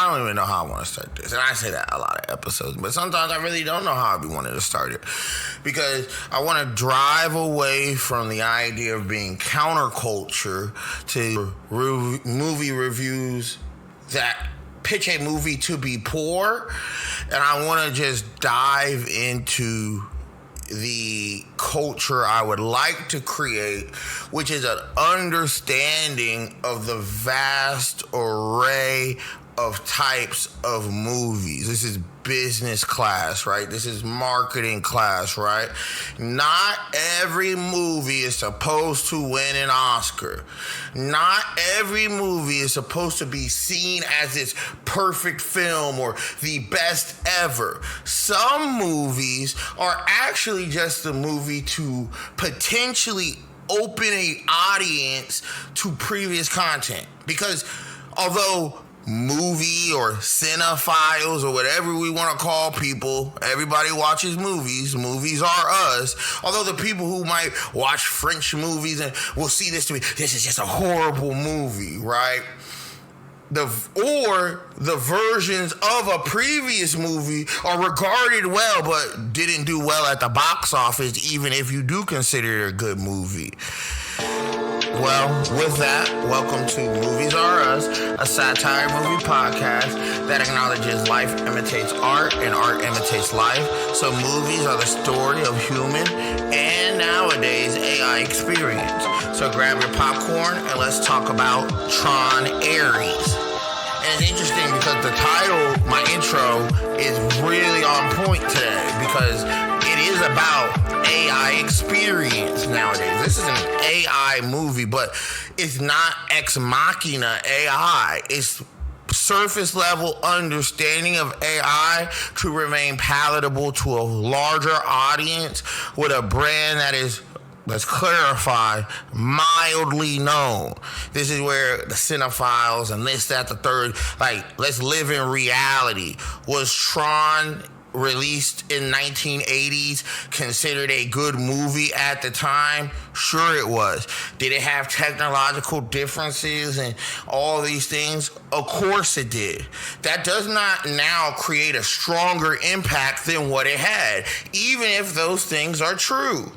I don't even know how I want to start this. And I say that a lot of episodes, but sometimes I really don't know how I be wanting to start it. Because I want to drive away from the idea of being counterculture to movie reviews that pitch a movie to be poor. And I want to just dive into the culture I would like to create, which is an understanding of the vast array of types of movies. This is business class, right? This is marketing class, right? Not every movie is supposed to win an Oscar. Not every movie is supposed to be seen as this perfect film or the best ever. Some movies are actually just a movie to potentially open an audience to previous content. Because although movie or cinephiles or whatever we want to call people, everybody watches movies. Movies are us. Although the people who might watch French movies and will see this to be, this is just a horrible movie, right? Or the versions of a previous movie are regarded well but didn't do well at the box office, even if you do consider it a good movie. Well, with that, welcome to Movies-aRe-USS, a satire movie podcast that acknowledges life imitates art and art imitates life. So movies are the story of human and nowadays AI experience. So grab your popcorn and let's talk about Tron ARES. And it's interesting because the title, my intro, is really on point today because it is about AI experience nowadays. This is an AI movie, but it's not ex machina AI. It's surface level understanding of AI to remain palatable to a larger audience with a brand that is, let's clarify, mildly known. This is where the cinephiles and this, that, the third, like, let's live in reality. Was Tron released in 1980s considered a good movie at the time? Sure it was. Did it have technological differences and all these things? Of course it did. That does not now create a stronger impact than what it had, even if those things are true.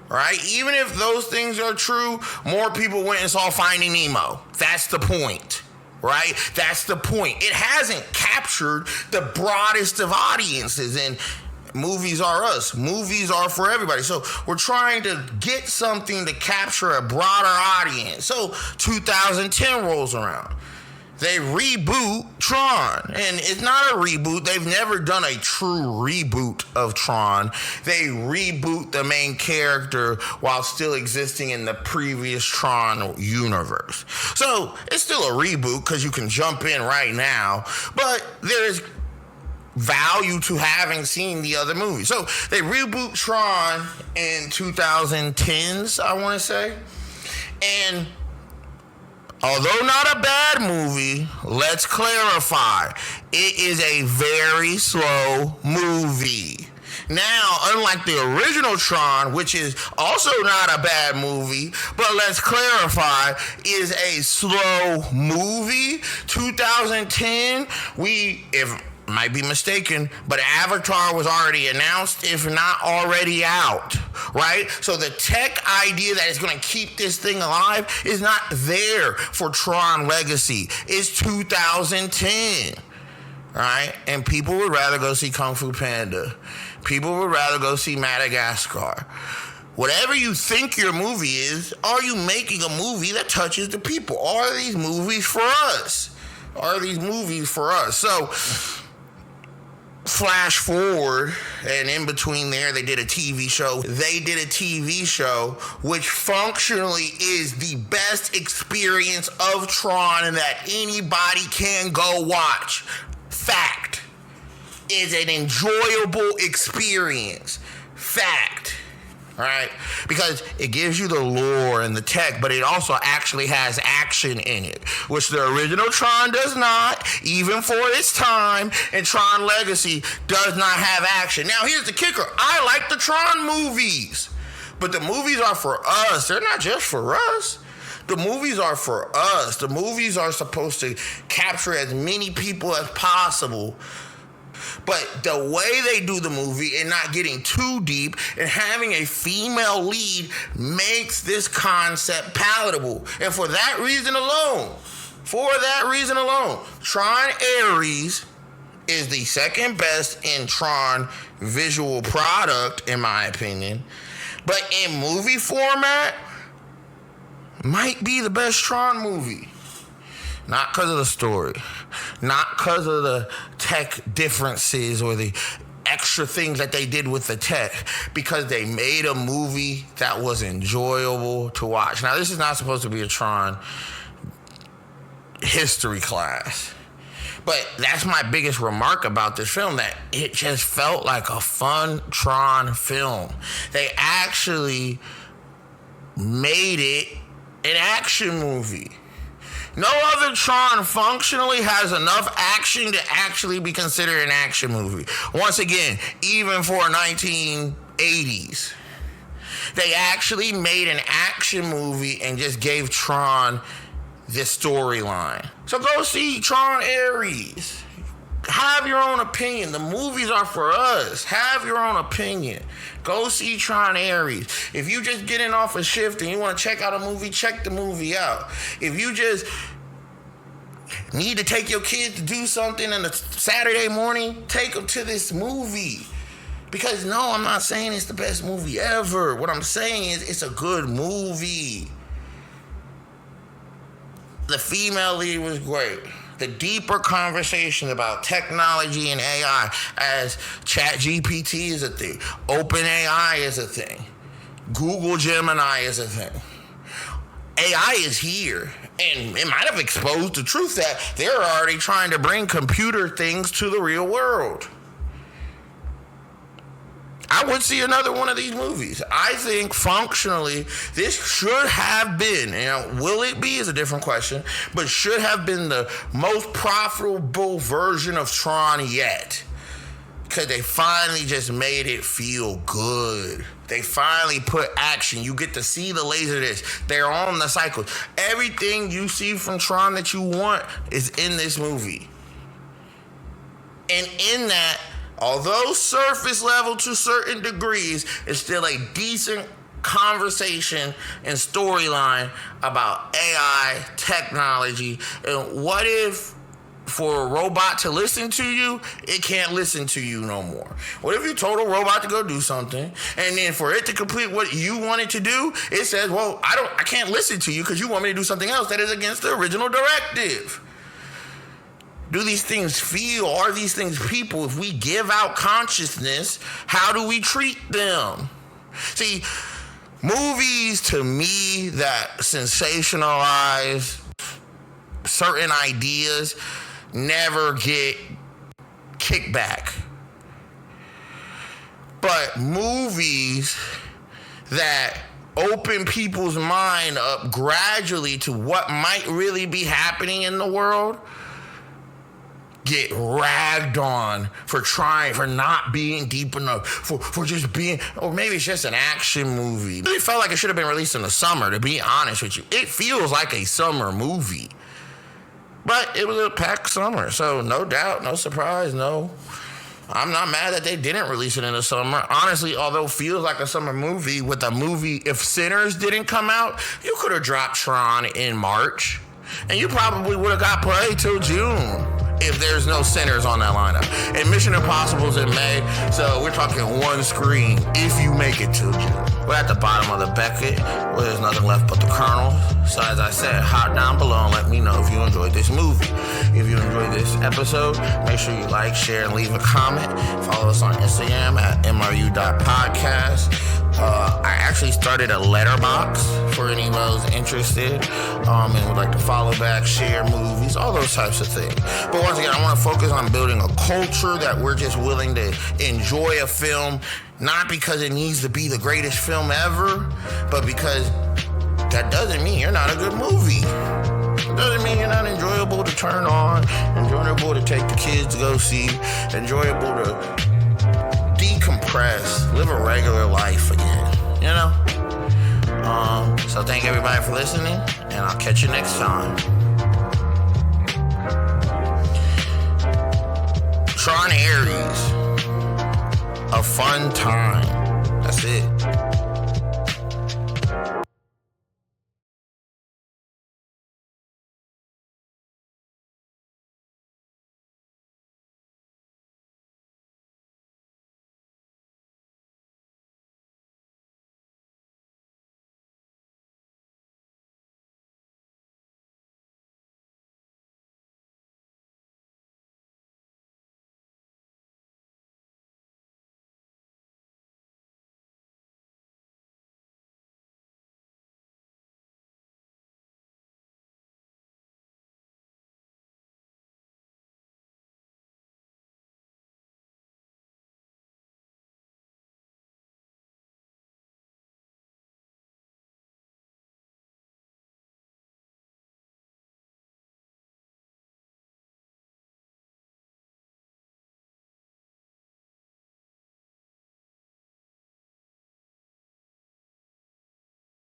Right? Even if those things are true, more people went and saw Finding Nemo. That's the point. Right? That's the point. It hasn't captured the broadest of audiences, and movies are us. Movies are for everybody. So we're trying to get something to capture a broader audience. So 2010 rolls around. They reboot Tron. And it's not a reboot. They've never done a true reboot of Tron. They reboot the main character while still existing in the previous Tron universe. So it's still a reboot because you can jump in right now. But there's value to having seen the other movie. So they reboot Tron in 2010s, I want to say. And although not a bad movie, let's clarify, it is a very slow movie. Now, unlike the original Tron, which is also not a bad movie, but let's clarify, is a slow movie, 2010, if might be mistaken, but Avatar was already announced, if not already out, right? So the tech idea that is going to keep this thing alive is not there for Tron Legacy. It's 2010, right? And people would rather go see Kung Fu Panda. People would rather go see Madagascar. Whatever you think your movie is, are you making a movie that touches the people? Are these movies for us? Are these movies for us? So flash forward, and in between there, they did a TV show. They did a TV show which functionally is the best experience of Tron that anybody can go watch. Fact. Is an enjoyable experience. Fact. Right? Because it gives you the lore and the tech, but it also actually has action in it, which the original Tron does not, even for its time, and Tron Legacy does not have action. Now, here's the kicker. I like the Tron movies, but the movies are for us. They're not just for us. The movies are for us. The movies are supposed to capture as many people as possible. But the way they do the movie and not getting too deep and having a female lead makes this concept palatable. And for that reason alone, Tron ARES is the second best in Tron visual product, in my opinion. But in movie format, might be the best Tron movie. Not because of the story. Not because of the tech differences or the extra things that they did with the tech. Because they made a movie that was enjoyable to watch. Now, this is not supposed to be a Tron history class. But that's my biggest remark about this film, that it just felt like a fun Tron film. They actually made it an action movie. No other Tron functionally has enough action to actually be considered an action movie. Once again, even for 1980s. They actually made an action movie and just gave Tron this storyline. So go see Tron ARES. Have your own opinion. The movies are for us. Have your own opinion. Go see Tron ARES. If you just getting off a shift and you want to check out a movie, check the movie out. If you just need to take your kids to do something on a Saturday morning, take them to this movie. Because no, I'm not saying it's the best movie ever. What I'm saying is it's a good movie. The female lead was great. The deeper conversation about technology and AI, as ChatGPT is a thing, OpenAI is a thing, Google Gemini is a thing. AI is here, and it might have exposed the truth that they're already trying to bring computer things to the real world. I would see another one of these movies. I think functionally, this should have been, will it be is a different question, but should have been the most profitable version of Tron yet. Because they finally just made it feel good. They finally put action. You get to see the laser disc. They're on the cycle. Everything you see from Tron that you want is in this movie. And in that, although surface level to certain degrees, it's still a decent conversation and storyline about AI, technology, and what if for a robot to listen to you, it can't listen to you no more? What if you told a robot to go do something, and then for it to complete what you want it to do, it says, well, I can't listen to you because you want me to do something else that is against the original directive? Do these things feel? Are these things people? If we give out consciousness, how do we treat them? See, movies to me that sensationalize certain ideas never get kickback. But movies that open people's mind up gradually to what might really be happening in the world get ragged on for not being deep enough, for just being, or maybe it's just an action movie. It felt like it should have been released in the summer, to be honest with you. It feels like a summer movie. But it was a packed summer, so no doubt, no surprise, no. I'm not mad that they didn't release it in the summer. Honestly, although it feels like a summer movie, with a movie, if Sinners didn't come out, you could have dropped Tron in March, and you probably would have got play till June if there's no Sinners on that lineup. And Mission Impossible's in May, so we're talking one screen if you make it till June. We're at the bottom of the Beckett, where there's nothing left but the Colonel. So as I said, hop down below and let me know if you enjoyed this movie. If you enjoyed this episode, make sure you like, share, and leave a comment. Follow us on Instagram at mru.podcast. I actually started a letterbox for any of those interested and would like to follow back, share movies, all those types of things. But once again, I want to focus on building a culture that we're just willing to enjoy a film, not because it needs to be the greatest film ever, but because that doesn't mean you're not a good movie. It doesn't mean you're not enjoyable to turn on, enjoyable to take the kids to go see, enjoyable to decompress, live a regular life again, So thank everybody for listening, and I'll catch you next time. Tron ARES. A fun time. That's it.